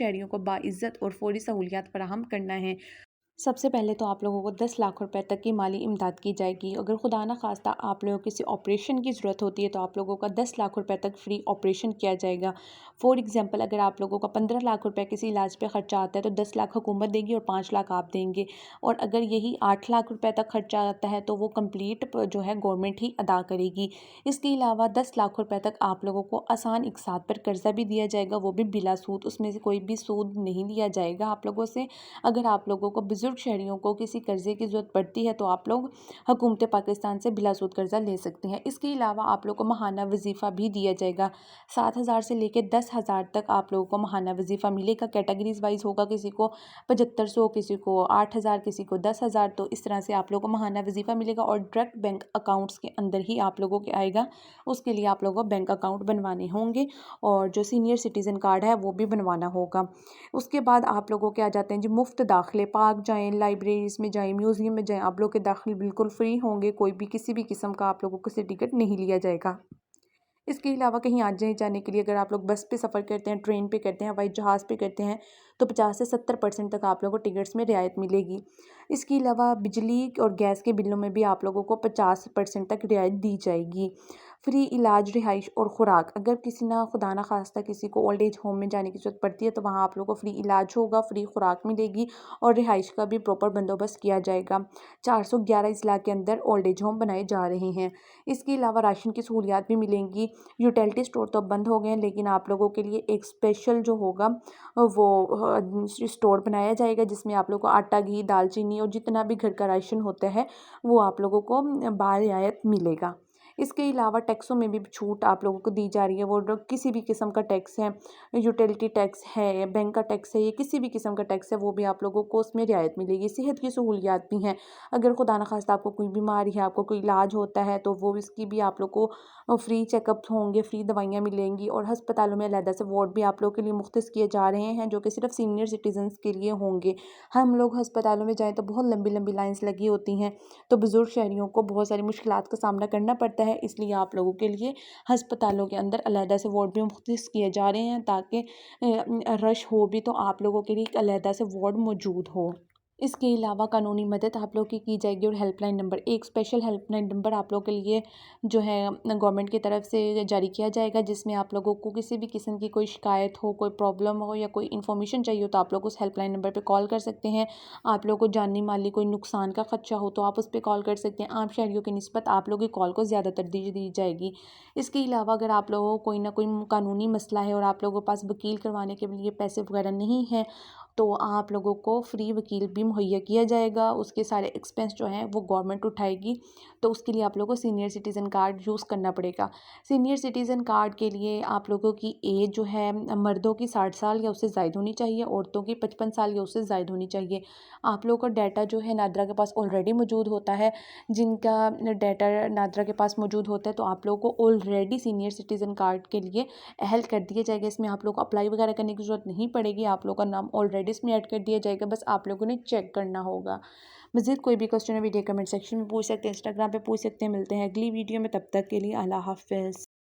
شہریوں کو باعزت اور فوری سہولیات فراہم کرنا ہے۔ سب سے پہلے تو آپ لوگوں کو 10 لاکھ روپے تک کی مالی امداد کی جائے گی۔ اگر خدا نخواستہ آپ لوگوں کو کسی آپریشن کی ضرورت ہوتی ہے تو آپ لوگوں کا 10 لاکھ روپے تک فری آپریشن کیا جائے گا۔ فور ایگزامپل اگر آپ لوگوں کا 15 لاکھ روپے کسی علاج پہ خرچہ آتا ہے تو 10 لاکھ حکومت دے گی اور 5 لاکھ آپ دیں گے، اور اگر یہی 8 لاکھ روپے تک خرچہ آتا ہے تو وہ کمپلیٹ جو ہے گورنمنٹ ہی ادا کرے گی۔ اس کے علاوہ 10 لاکھ روپے تک آپ لوگوں کو آسان اقساط پر قرضہ بھی دیا جائے گا، وہ بھی بلا سود، اس میں سے کوئی بھی سود نہیں لیا جائے گا آپ لوگوں سے۔ اگر آپ لوگوں کو بزرگ شہریوں کو کسی قرضے کی ضرورت پڑتی ہے تو آپ لوگ حکومت پاکستان سے بلا سود قرضہ لے سکتے ہیں۔ اس کے علاوہ آپ لوگ کو ماہانہ وظیفہ بھی دیا جائے گا۔ 7,000 سے لے کے 10,000 تک آپ لوگوں کو ماہانہ وظیفہ ملے گا، کیٹیگریز وائز ہوگا، کسی کو 7500، کسی کو 8,000، کسی کو 10,000، تو اس طرح سے آپ لوگوں کو ماہانہ وظیفہ ملے گا، اور ڈائریکٹ بینک اکاؤنٹس کے اندر ہی آپ لوگوں کے آئے گا۔ اس کے لیے آپ لوگوں کو بینک اکاؤنٹ بنوانے ہوں گے، اور جو سینئر سٹیزن کارڈ ہے وہ بھی بنوانا ہوگا۔ اس کے بعد آپ لوگوں کے آ جاتے ہیں جی مفت داخلے، پارک جائیں، لائبریریز میں جائیں، میوزیم میں جائیں، آپ لوگ کے داخلے بالکل فری ہوں گے، کوئی بھی کسی بھی قسم کا آپ لوگوں کو سے ٹکٹ نہیں لیا جائے گا۔ اس کے علاوہ کہیں آنے جانے کے لیے اگر آپ لوگ بس پہ سفر کرتے ہیں، ٹرین پہ کرتے ہیں، ہوائی جہاز پہ کرتے ہیں تو 50 سے 70% تک آپ لوگوں کو ٹکٹس میں رعایت ملے گی۔ اس کے علاوہ بجلی اور گیس کے بلوں میں بھی آپ لوگوں کو 50% تک رعایت دی جائے گی۔ فری علاج، رہائش اور خوراک، اگر کسی نہ خدا نہ خواستہ کسی کو اولڈ ایج ہوم میں جانے کی ضرورت پڑتی ہے تو وہاں آپ لوگوں کو فری علاج ہوگا، فری خوراک ملے گی، اور رہائش کا بھی پراپر بندوبست کیا جائے گا۔ 411 اضلاع کے اندر اولڈ ایج ہوم بنائے جا رہے ہیں۔ اس کے علاوہ راشن کی سہولیات بھی ملیں گی۔ یوٹیلٹی اسٹور تو بند ہو گئے ہیں، لیکن آپ لوگوں کے لیے ایک اسپیشل جو ہوگا وہ اسٹور بنایا جائے گا، جس میں آپ لوگوں کو آٹا، گھی، دال چینی اور جتنا بھی گھر کا راشن ہوتا ہے وہ آپ لوگوں کو برعایت ملے گا۔ اس کے علاوہ ٹیکسوں میں بھی چھوٹ آپ لوگوں کو دی جا رہی ہے، وہ کسی بھی قسم کا ٹیکس ہے، یوٹیلٹی ٹیکس ہے، بینک کا ٹیکس ہے، یہ کسی بھی قسم کا ٹیکس ہے، وہ بھی آپ لوگوں کو اس میں رعایت ملے گی۔ صحت کی سہولیات بھی ہیں، اگر خدا نخواستہ آپ کو کوئی بیماری ہے، آپ کو کوئی علاج ہوتا ہے تو وہ اس کی بھی آپ لوگ کو فری چیک اپ ہوں گے، فری دوائیاں ملیں گی، اور ہسپتالوں میں علیحدہ سے وارڈ بھی آپ لوگوں کے لیے مختص کیے جا رہے ہیں جو کہ صرف سینئر سٹیزنز کے لیے ہوں گے۔ ہم لوگ ہسپتالوں میں جائیں تو بہت لمبی لمبی لائنز لگی ہوتی ہیں، تو بزرگ شہریوں کو بہت ساری مشکلات کا سامنا کرنا پڑتا ہے، اس لیے آپ لوگوں کے لیے ہسپتالوں کے اندر علیحدہ سے وارڈ بھی مختص کیے جا رہے ہیں تاکہ رش ہو بھی تو آپ لوگوں کے لیے ایک علیحدہ سے وارڈ موجود ہو۔ اس کے علاوہ قانونی مدد آپ لوگ کی جائے گی، اور ہیلپ لائن نمبر، ایک اسپیشل ہیلپ لائن نمبر آپ لوگوں کے لیے جو ہے گورنمنٹ کی طرف سے جاری کیا جائے گا، جس میں آپ لوگوں کو کسی بھی قسم کی کوئی شکایت ہو، کوئی پرابلم ہو یا کوئی انفارمیشن چاہیے ہو تو آپ لوگ اس ہیلپ لائن نمبر پہ کال کر سکتے ہیں۔ آپ لوگوں کو جانی مالی کوئی نقصان کا خدشہ ہو تو آپ اس پہ کال کر سکتے ہیں۔ عام شہریوں کی نسبت آپ لوگوں کی کال کو زیادہ ترجیح دی جائے گی۔ اس کے علاوہ اگر آپ لوگوں کو کوئی نہ کوئی قانونی مسئلہ ہے اور آپ لوگوں کے پاس وکیل کروانے کے لیے پیسے وغیرہ نہیں ہیں تو آپ لوگوں کو فری وکیل بھی مہیا کیا جائے گا، اس کے سارے ایکسپنس جو ہیں وہ گورنمنٹ اٹھائے گی، تو اس کے لیے آپ لوگوں کو سینئر سٹیزن کارڈ یوز کرنا پڑے گا۔ سینئر سٹیزن کارڈ کے لیے آپ لوگوں کی ایج جو ہے مردوں کی 60 سال یا اس سے زائد ہونی چاہیے، عورتوں کی 55 سال یا اس سے زائد ہونی چاہیے۔ آپ لوگوں کا ڈیٹا جو ہے نادرا کے پاس آلریڈی موجود ہوتا ہے، جن کا ڈیٹا نادرا کے پاس موجود ہوتا ہے تو آپ لوگوں کو آلریڈی سینئر سٹیزن کارڈ کے لیے اہل کر دیا جائے گا۔ اس میں آپ لوگ کو اپلائی وغیرہ کرنے کی ضرورت نہیں پڑے گی، آپ لوگوں کا نام آلریڈی اس میں ایڈ کر دیا جائے گا، بس آپ لوگوں نے چیک کرنا ہوگا۔ مزید کوئی بھی کوسچن ہے ویڈیو کمنٹ سیکشن میں پوچھ سکتے ہیں، انسٹاگرام پہ پوچھ سکتے ہیں۔ ملتے ہیں اگلی ویڈیو میں، تب تک کے لیے اللہ حافظ۔